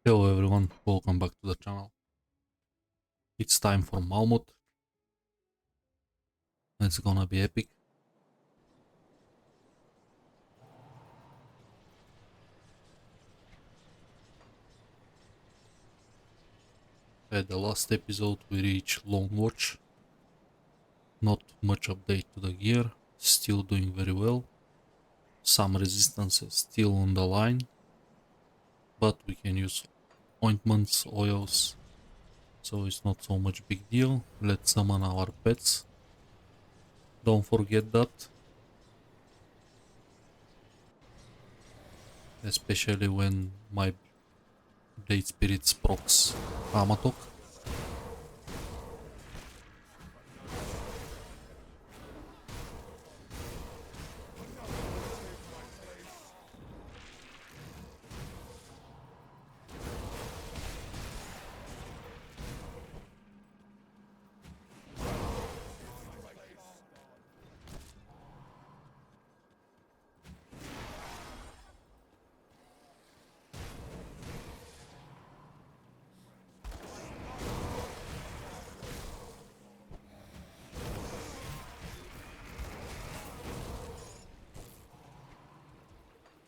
Hello everyone, welcome back to the channel. It's time for Malmouth. It's gonna be epic. At the last episode we reached Lone Watch. Not much update to the gear, still doing very well. Some resistances still on the line, but we can use ointments, oils, so it's not so much big deal. Let's summon our pets. Don't forget that, especially when my Blade Spirits procs Amatok.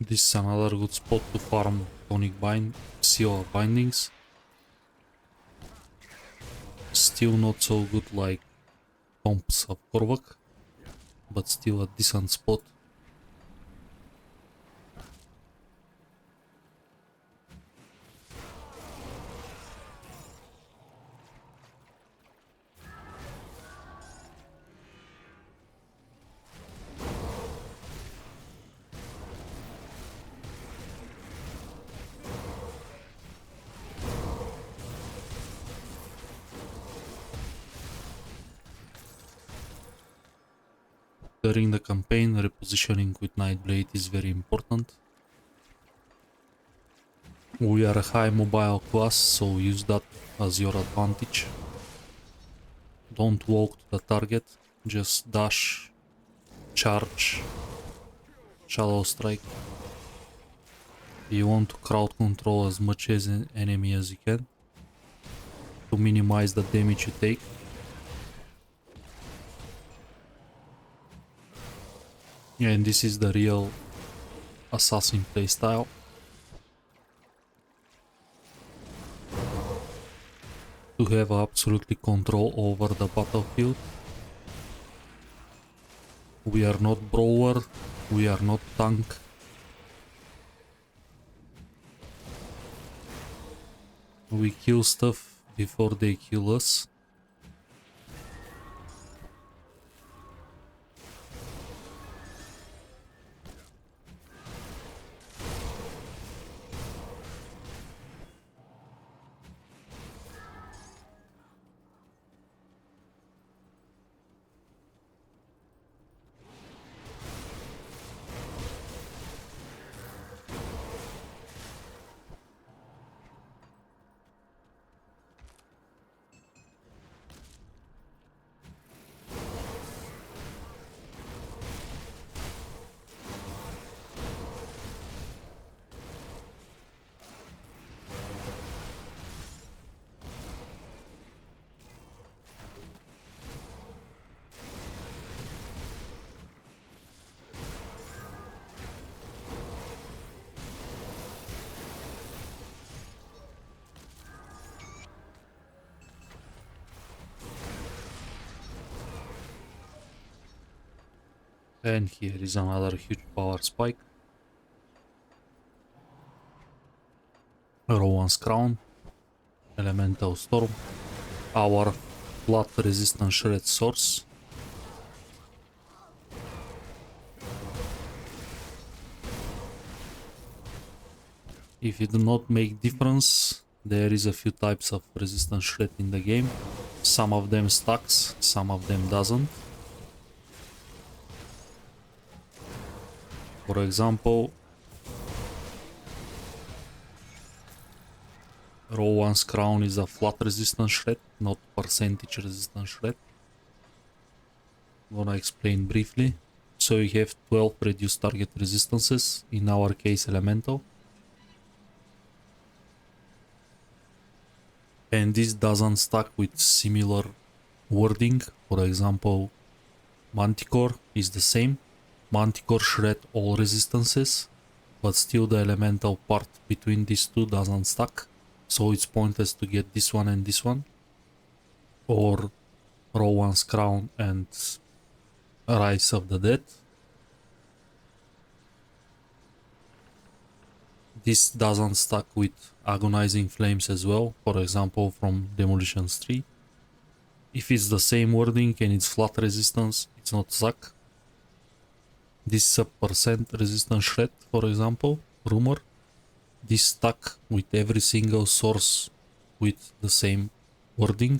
This is another good spot to farm tonic seal bindings. Still not so good like Tomps of Korvak, but still a decent spot. During the campaign, repositioning with Nightblade is very important. We are a high mobile class, so use that as your advantage. Don't walk to the target, just dash, charge, shadow strike. You want to crowd control as much as an enemy as you can to minimize the damage you take. And this is the real assassin playstyle. To have absolutely control over the battlefield. We are not brawler, we are not tank. We kill stuff before they kill us. And here is another huge power spike. Rowan's Crown, Elemental Storm, our Blood Resistant Shred source. If you do not make difference, there is a few types of resistant shred in the game. Some of them stacks, some of them doesn't. For example, Rowan's Crown is a flat resistant shred, not percentage resistant shred. I'm gonna explain briefly. So you have 12 reduced target resistances, in our case elemental. And this doesn't stack with similar wording. For example, Manticore is the same. Manticore shred all resistances, but still the elemental part between these two doesn't stack. So it's pointless to get this one and this one. Or Rowan's Crown and Rise of the Dead. This doesn't stack with Agonizing Flames as well, for example from Demolitions 3. If it's the same wording and it's flat resistance, it's not stuck. This is a percent resistance shred, for example, Rumor. This stuck with every single source with the same wording.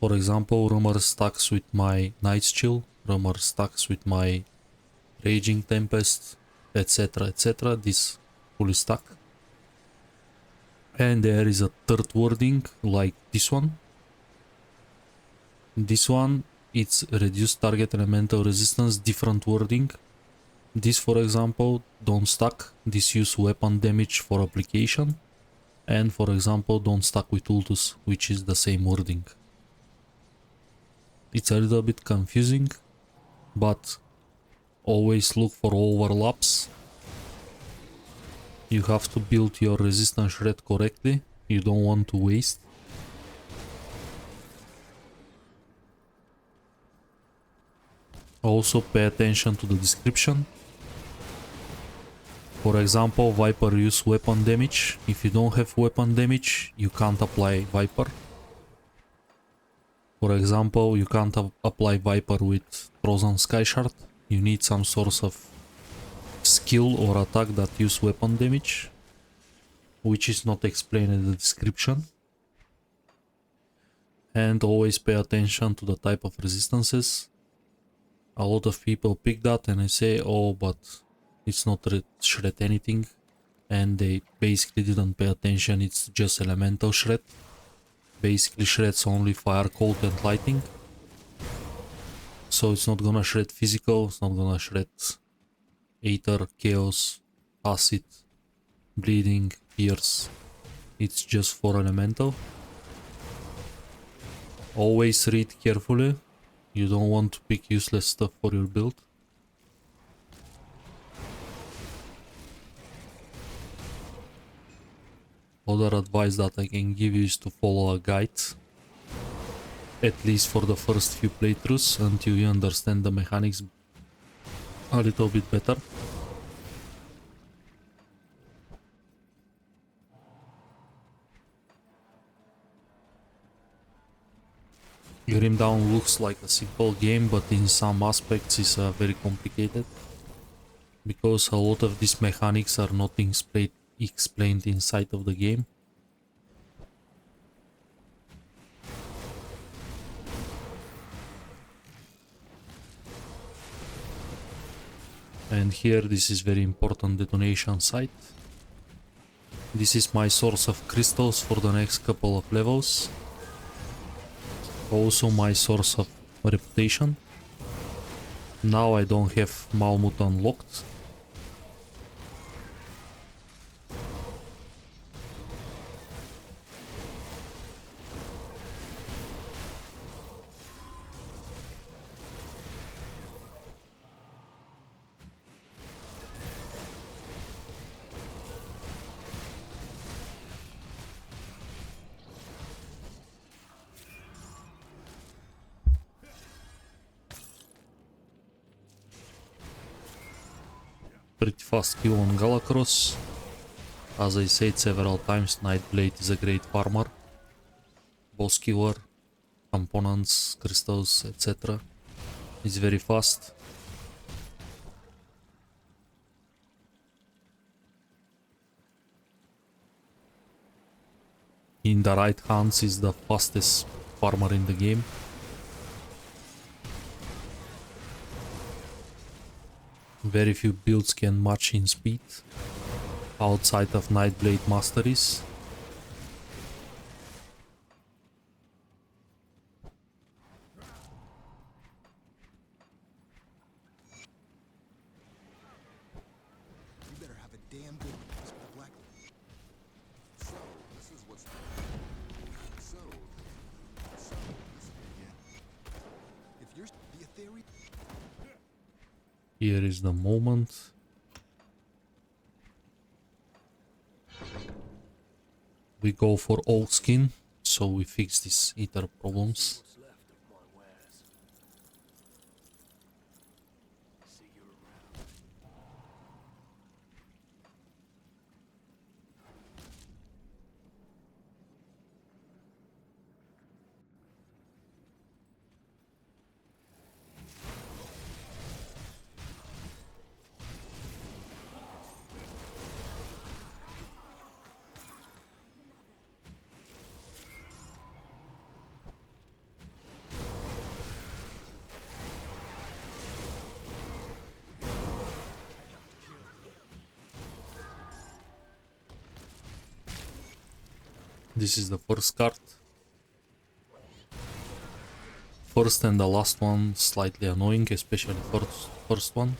For example, Rumor stacks with my Night's Chill, Rumor stacks with my Raging Tempest, etc, etc. This fully stuck. And there is a third wording like this one. This one, it's reduced target elemental resistance, different wording. This, for example, don't stack. This use weapon damage for application. And for example, don't stack with Ultus, which is the same wording. It's a little bit confusing, but always look for overlaps. You have to build your resistance shred correctly. You don't want to waste. Also pay attention to the description. For example, Viper use weapon damage. If you don't have weapon damage, you can't apply Viper. For example, you can't apply Viper with Frozen Sky Shard. You need some source of skill or attack that use weapon damage, which is not explained in the description. And always pay attention to the type of resistances. A lot of people pick that and they say, oh, but it's not shred anything, and they basically didn't pay attention. It's just elemental shred. Basically shreds only fire, cold and lightning. So it's not gonna shred physical, it's not gonna shred Aether, Chaos, Acid, Bleeding, Pierce. It's just for elemental. Always read carefully. You don't want to pick useless stuff for your build. Other advice that I can give you is to follow a guide, at least for the first few playthroughs, until you understand the mechanics a little bit better. Grim Dawn looks like a simple game, but in some aspects is very complicated, because a lot of these mechanics are not explained inside of the game. And here, this is very important detonation site. This is my source of crystals for the next couple of levels. Also my source of reputation. Now I don't have Malmouth unlocked. Pretty fast kill on Galacross. As I said several times, Nightblade is a great farmer, boss killer, components, crystals, etc. It's very fast. In the right hands is the fastest farmer in the game. Very few builds can match in speed outside of Nightblade masteries. Here is the moment. We go for old skin, so we fix these ether problems. This is the first card. First and the last one slightly annoying, especially first one.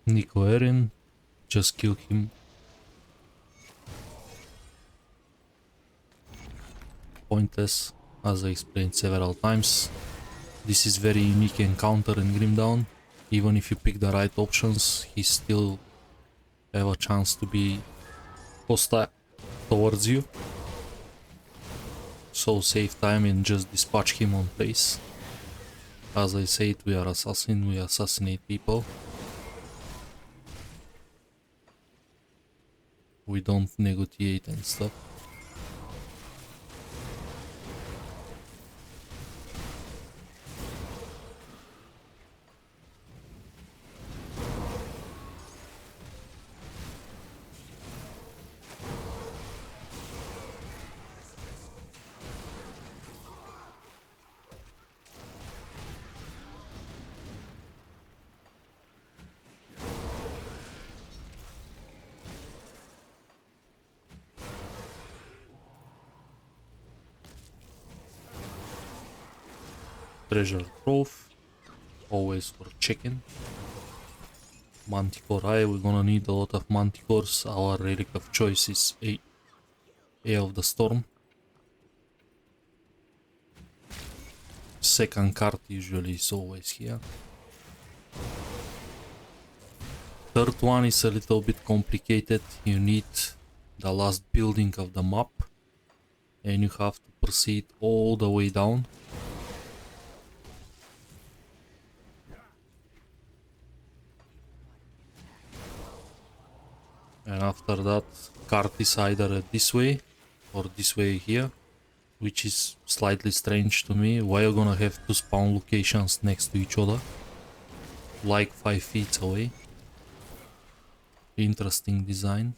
Nico Erin, just kill him. Pointless, as I explained several times. This is very unique encounter in Grimdown. Even if you pick the right options, he still have a chance to be hostile towards you. So save time and just dispatch him on place. As I said, we are assassin, we assassinate people. We don't negotiate and stuff. Treasure trove, always for checking. Manticore eye, we're gonna need a lot of manticores. Our relic of choice is Eye of the Storm. Second card usually is always here. Third one is a little bit complicated. You need the last building of the map and you have to proceed all the way down. And after that, card is either this way or this way here, which is slightly strange to me. Why are you gonna have two spawn locations next to each other, like 5 feet away? Interesting design.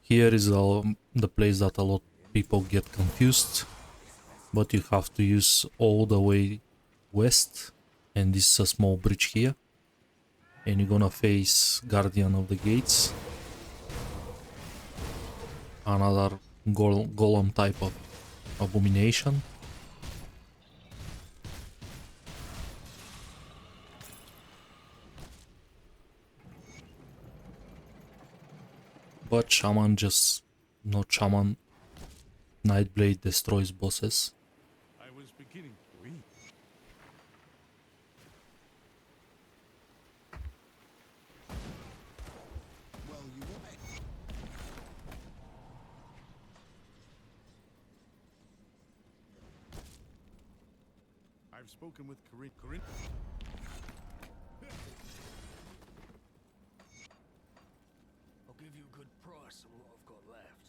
Here is the place that a lot of people get confused, but you have to use all the way west, and this is a small bridge here, and you're gonna face Guardian of the Gates, another golem type of abomination. But Shaman just, not Shaman, Nightblade destroys bosses. I was beginning to eat. Well, you will. I've spoken with Corinne. I'll give you a good price on what I've got left.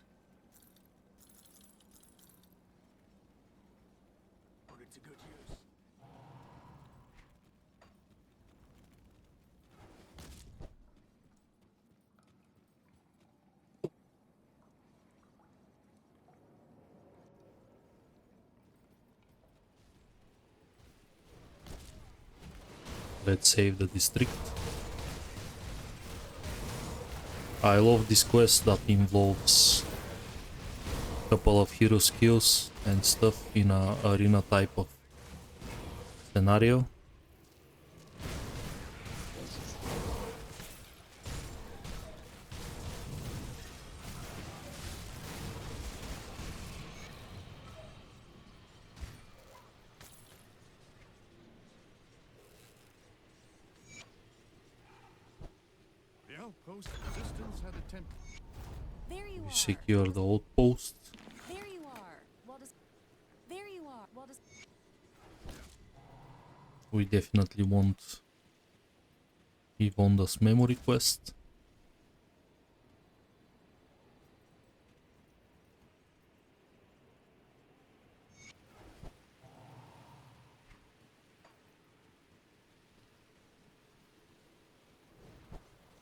Put it to good use. Let's save the district. I love this quest that involves a couple of hero skills and stuff in a arena type of scenario. The outpost resistance had attempted. There you We are. secure the outpost. There you are. There you are. We definitely want Yvonne's memory quest.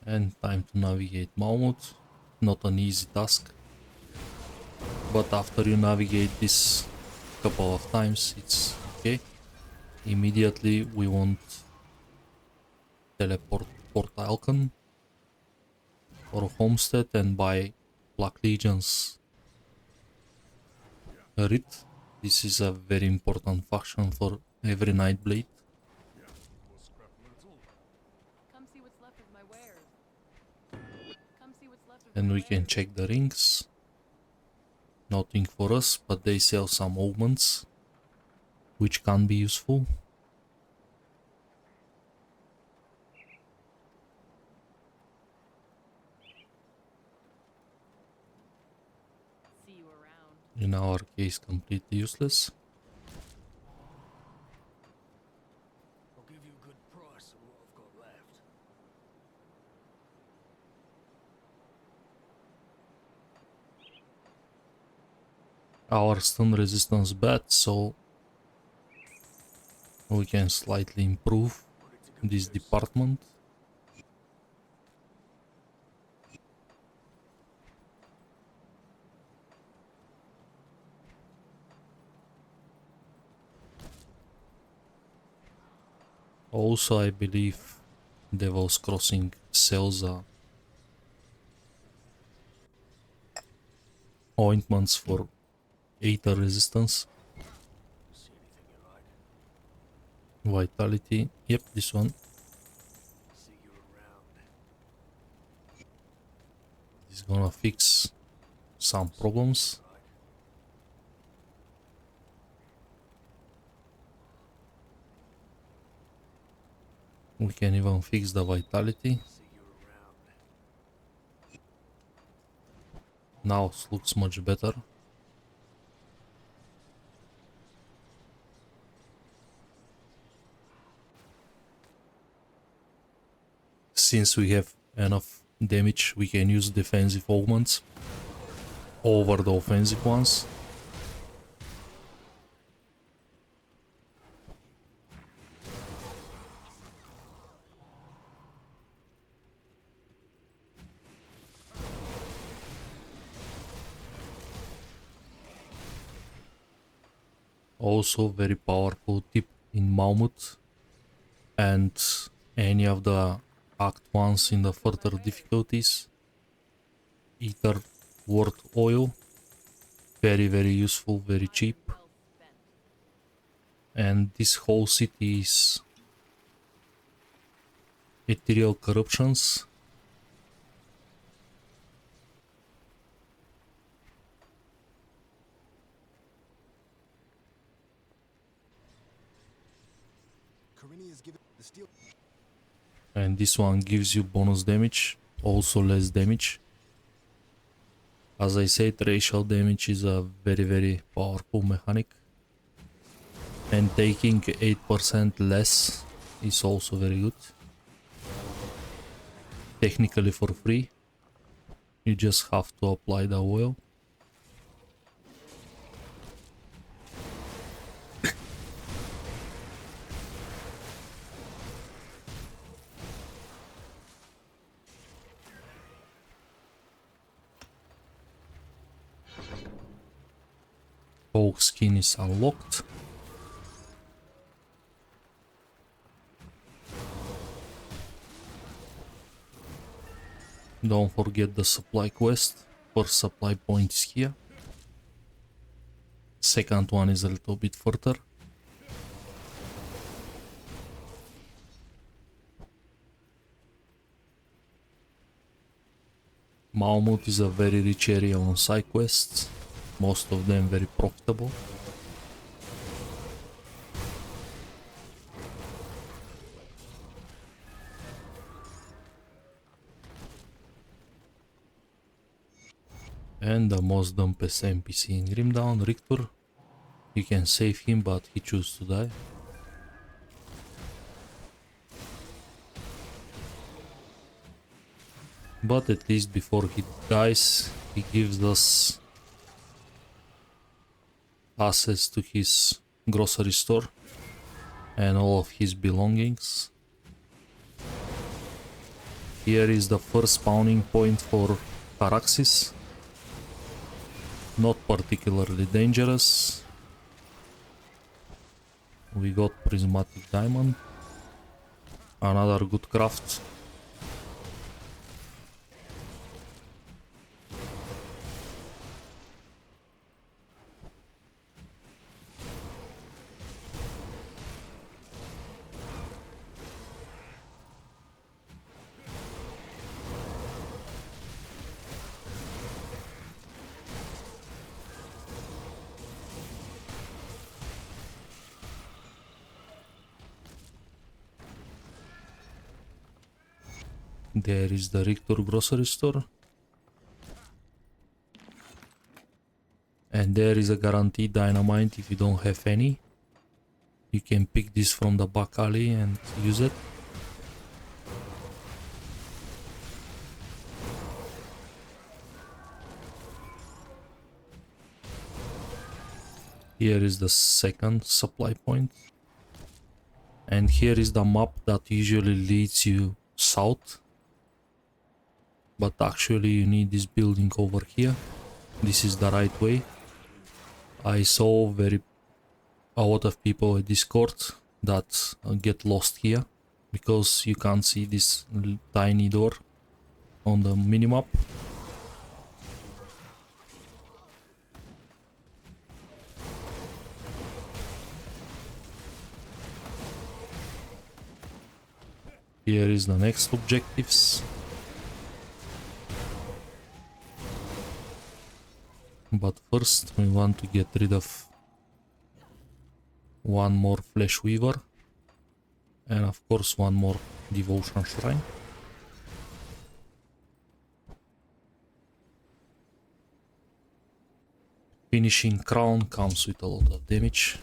And time to navigate Malmouth. Not an easy task. But after you navigate this couple of times, it's okay. Immediately we want teleport Port Alcon or Homestead and buy Black Legion's Writ. This is a very important faction for every Nightblade. Come see what's left of my wares. Come see what's left of And my we can wares. check the rings. Nothing for us, but they sell some augments, which can be useful. See you around. In our case, completely useless. I'll give you a good price on what I've got left. Our stun resistance bad, so we can slightly improve Put it to good this use. department. Also, I believe Devil's Crossing sells ointments for Aether resistance, See anything you like? vitality. Yep, this one. See you around. Is gonna fix some problems. Like. We can even fix the vitality. See you around. Now it looks much better. Since we have enough damage, we can use defensive augments over the offensive ones. Also very powerful tip in Malmouth and any of the Act 1s in the further difficulties. Ether Word Oil, very useful, very cheap. Well spent. And this whole city is ethereal corruptions. Corinne is given the steel. And this one gives you bonus damage, also less damage. As I said, racial damage is a very powerful mechanic. And taking 8% less is also very good. Technically for free. You just have to apply the oil. Oak skin is unlocked. Don't forget the supply quest. First supply point is here. Second one is a little bit further. Malmouth is a very rich area on side quests, most of them very profitable. And the most dumbest NPC in Grimdown, Richter. You can save him, but he chooses to die. But at least before he dies, he gives us access to his grocery store and all of his belongings. Here is the first spawning point for Caraxes. Not particularly dangerous. We got prismatic diamond. Another good craft. There is the Richter grocery store. And there is a guaranteed dynamite if you don't have any. You can pick this from the back alley and use it. Here is the second supply point. And here is the map that usually leads you south. But actually you need this building over here. This is the right way. I saw a lot of people at Discord that get lost here because you can't see this tiny door on the minimap. Here is the next objectives. But first we want to get rid of one more flesh weaver and of course one more devotion shrine. Finishing crown comes with a lot of damage.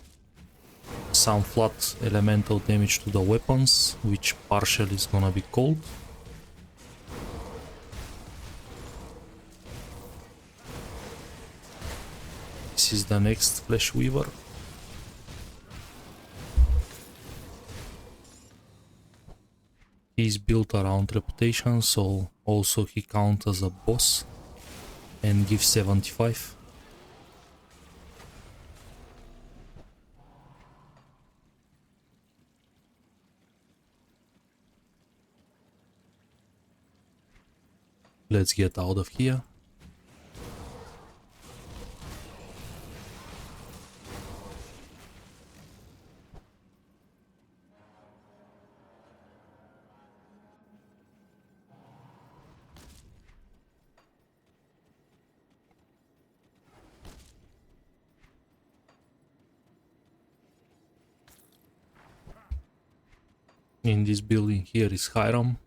Some flat elemental damage to the weapons, which partially is gonna be cold. This is the next flesh weaver. He's built around reputation, so also he counts as a boss and gives 75. Let's get out of here. In this building here is Hiram,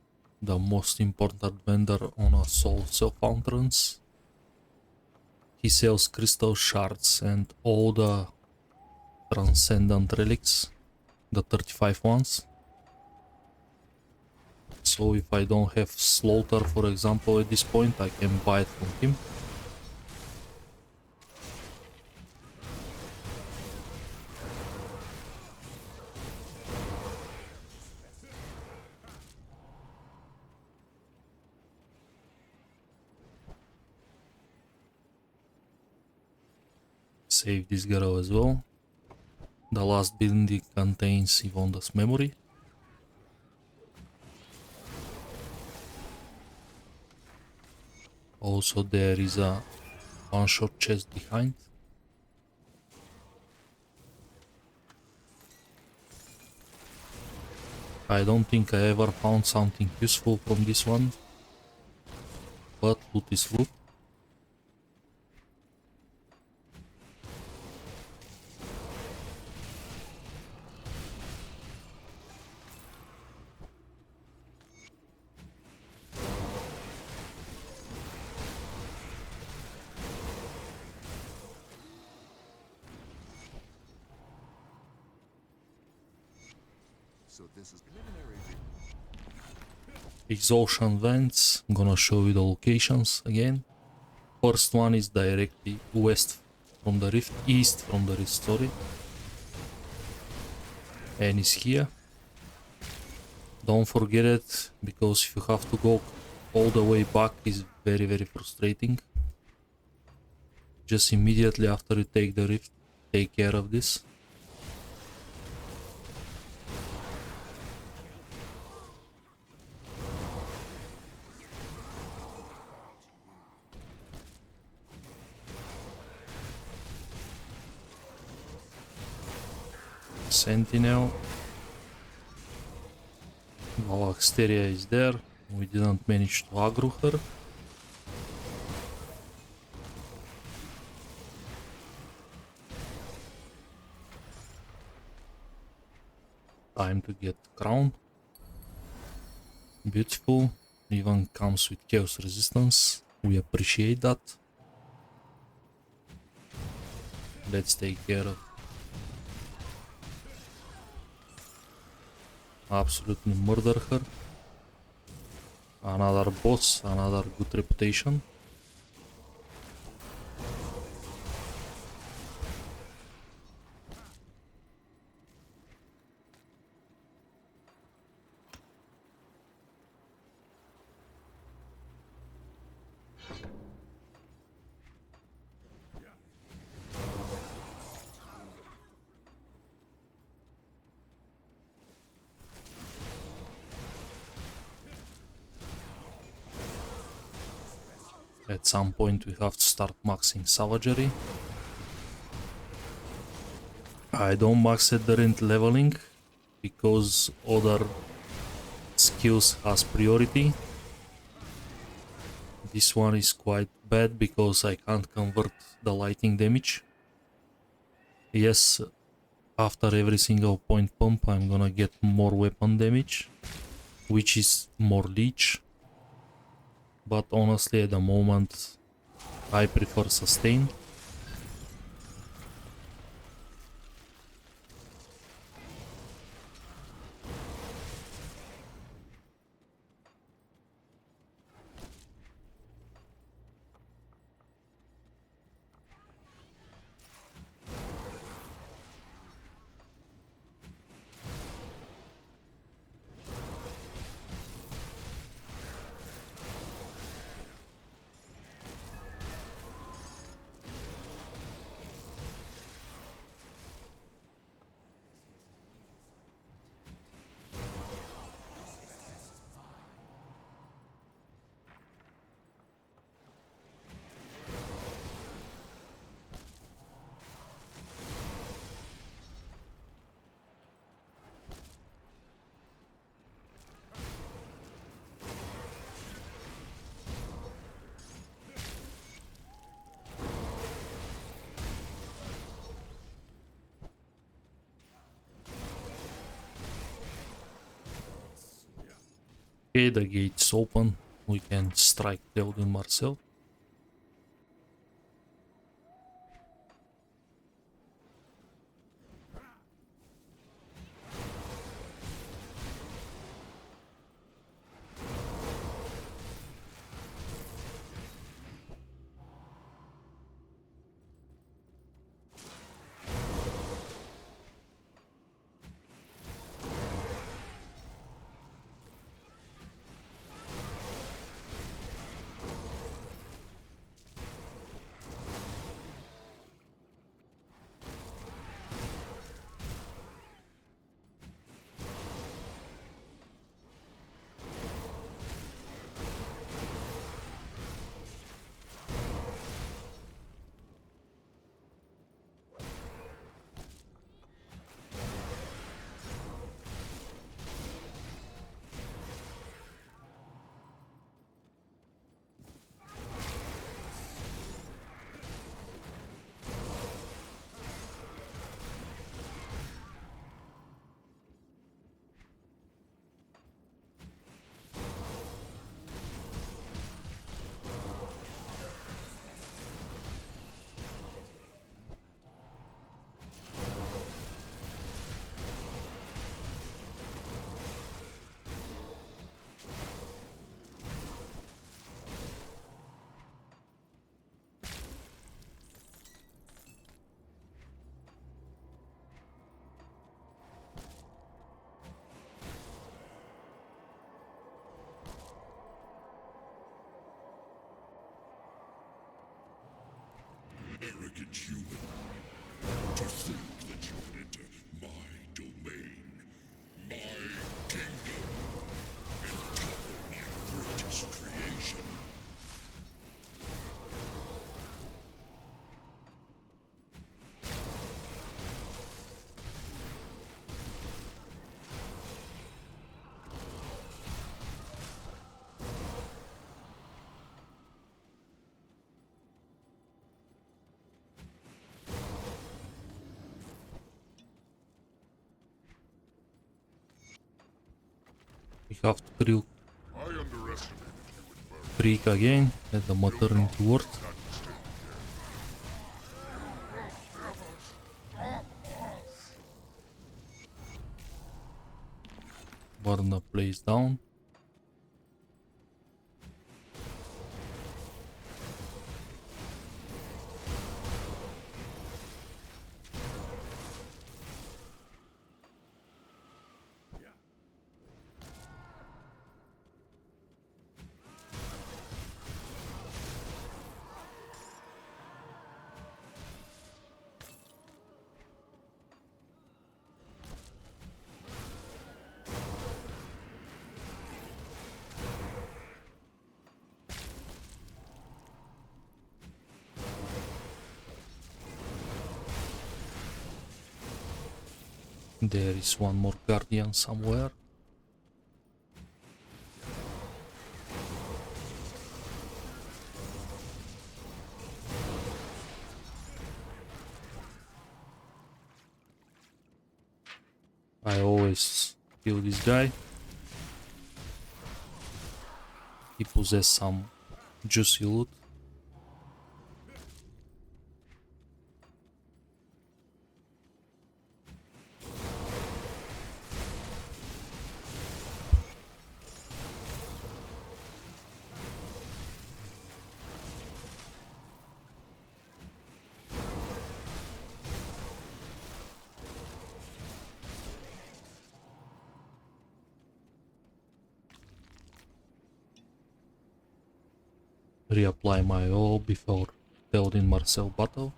the most important vendor on a soul self-fountains. He sells crystal shards and all the transcendent relics, the 35 ones. So if I don't have slaughter, for example, at this point, I can buy it from him. Save this girl as well. The last building contains Yvonne's memory. Also there is a one-shot chest behind. I don't think I ever found something useful from this one, but loot is loot. So this is preliminary. Exhaustion vents, I'm gonna show you the locations again. First one is directly west from the rift, east from the rift, sorry. And is here. Don't forget it, because if you have to go all the way back is very very frustrating. Just immediately after you take the rift, take care of this. Sentinel. Galaxteria is there. We didn't manage to aggro her. Time to get crown. Beautiful. Even comes with chaos resistance. We appreciate that. Let's take care of. Absolutely murder her. Another boss, another good reputation. At some point we have to start maxing savagery. I don't max it during leveling because other skills has priority. This one is quite bad because I can't convert the lightning damage. Yes, after every single point pump I'm gonna get more weapon damage, which is more leech. But honestly at the moment I prefer sustain. Okay, the gate's open. We can strike Cloudin Marcel. arrogant human. To think that you would enter my domain, my kingdom, and topple my greatest creation. We have to crew I underestimated you in birth. creek again at the maternity ward. That mistake Burn the place down. There is one more guardian somewhere. I always kill this guy. He possesses some juicy loot. Reapply my oil before Theodin Marcel battle.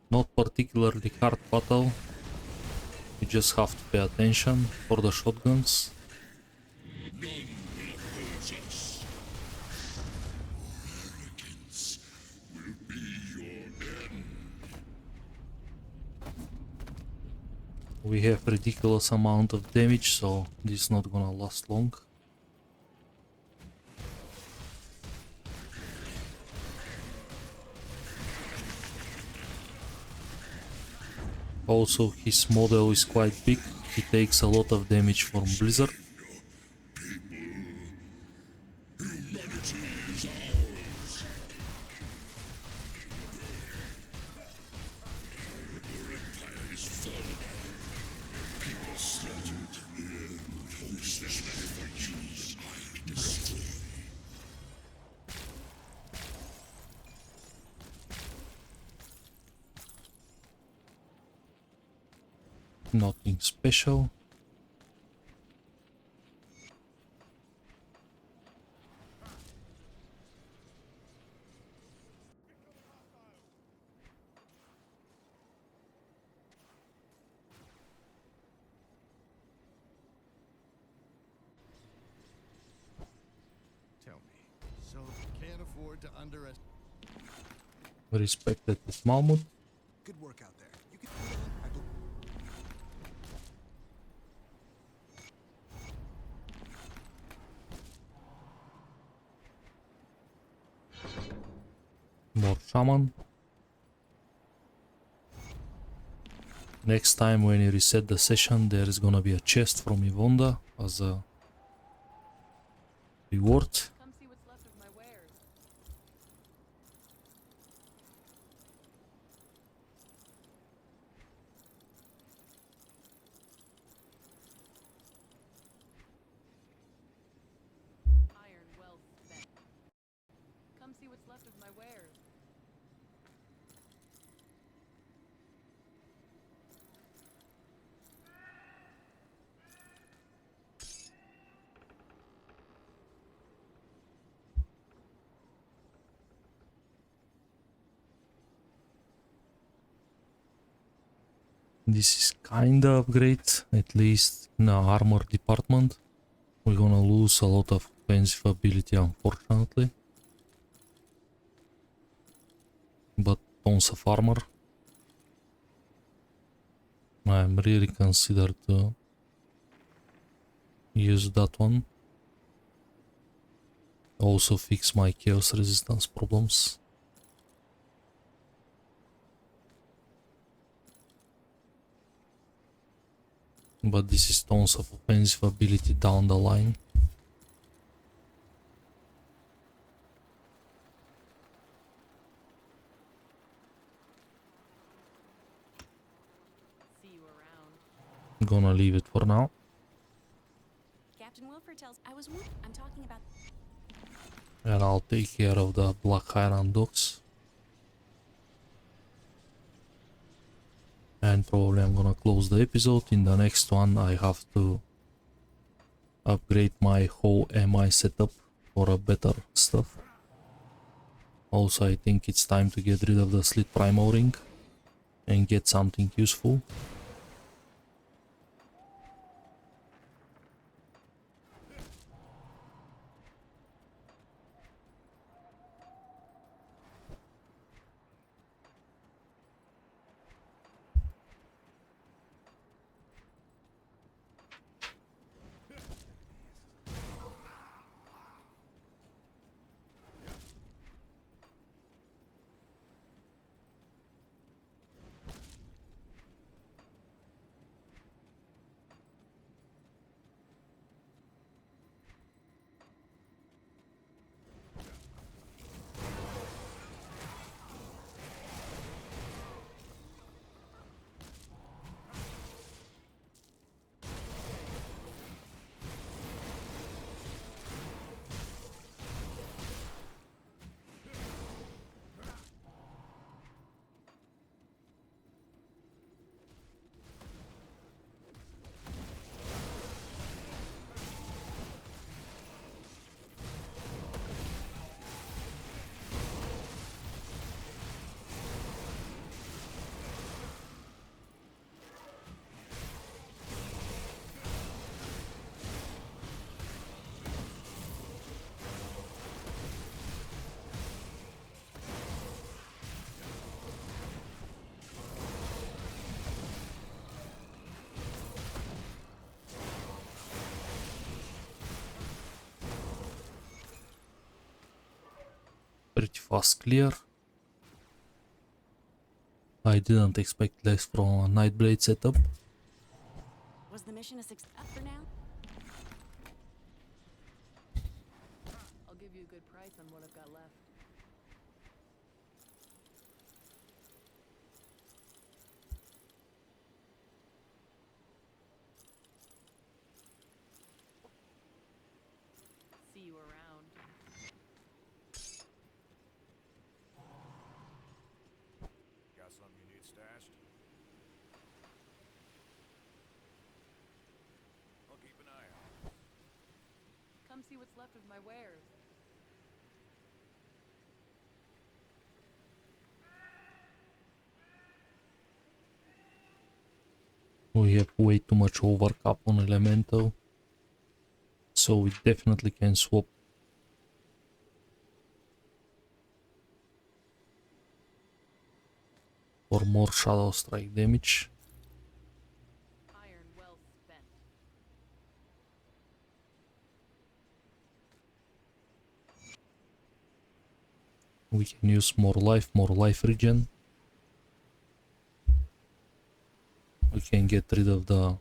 Not particularly hard battle. You just have to pay attention for the shotguns. arrogance will be your end. We have ridiculous amount of damage, so this is not gonna last long. Also, his model is quite big. He takes a lot of damage from Blizzard. Nothing special. Tell me, so can't afford to underestimate. Respected at Malmouth. Good work out there. You can. I believe. More shaman. Next time when you reset the session, there is gonna be a chest from Yvonda as a reward. Come see what's left of my wares. Iron well spent. Come see what's left of my wares. This is kinda upgrade, at least in the armor department. We're gonna lose a lot of offensive ability, unfortunately. But tons of armor. I'm really considered to use that one. Also fix my chaos resistance problems. But this is tons of offensive ability down the line. See you around. Gonna leave it for now. Captain Wilford tells I'm talking about And I'll take care of the Black Iron docks. And probably I'm gonna close the episode. In the next one I have to upgrade my whole MI setup for a better stuff. Also I think it's time to get rid of the slit primal ring and get something useful. Pretty fast clear. I didn't expect less from a Nightblade setup. was the mission a success for now? I'll give you a good price on what I've got left. See you around. Got something you need stashed? I'll keep an eye out. Come see what's left of my wares. We have way too much overcap on Elemental, so we definitely can swap. For more Shadow Strike damage. Iron well spent. We can use more life regen. We can get rid of the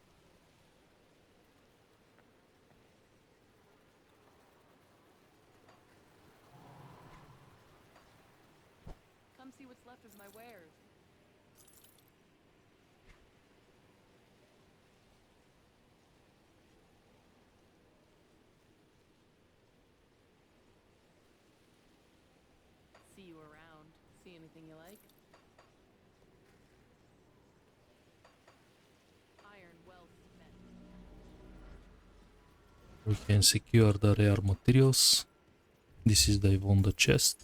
Come see what's left of my wares. See you around. See anything you like? Iron well spent. we can secure the rare materials. This is the on the chest.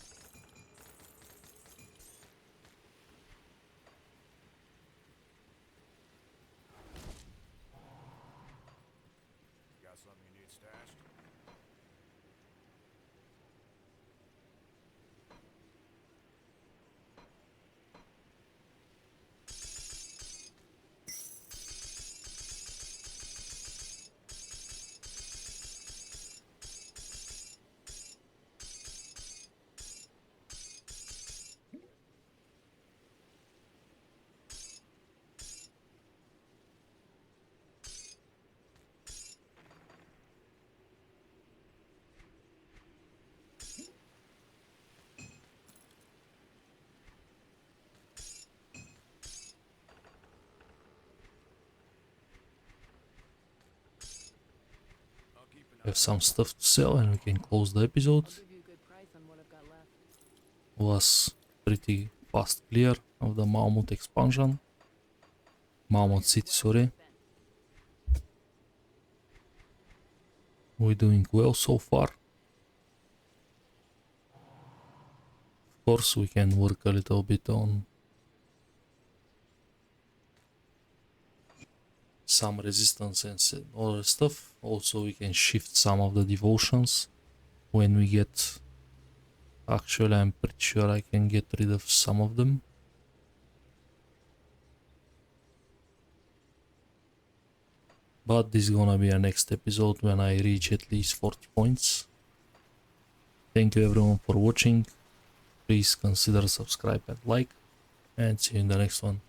have some stuff to sell and we can close the episode. I'll give you a good price on what I've got left. Was pretty fast clear of the Malmouth expansion. Malmouth city, sorry. We're doing well so far. Of course, we can work a little bit on some resistance and other stuff. Also, we can shift some of the devotions when we get... Actually, I'm pretty sure I can get rid of some of them. But this is gonna be our next episode when I reach at least 40 points. Thank you everyone for watching. Please consider subscribe and like. And see you in the next one.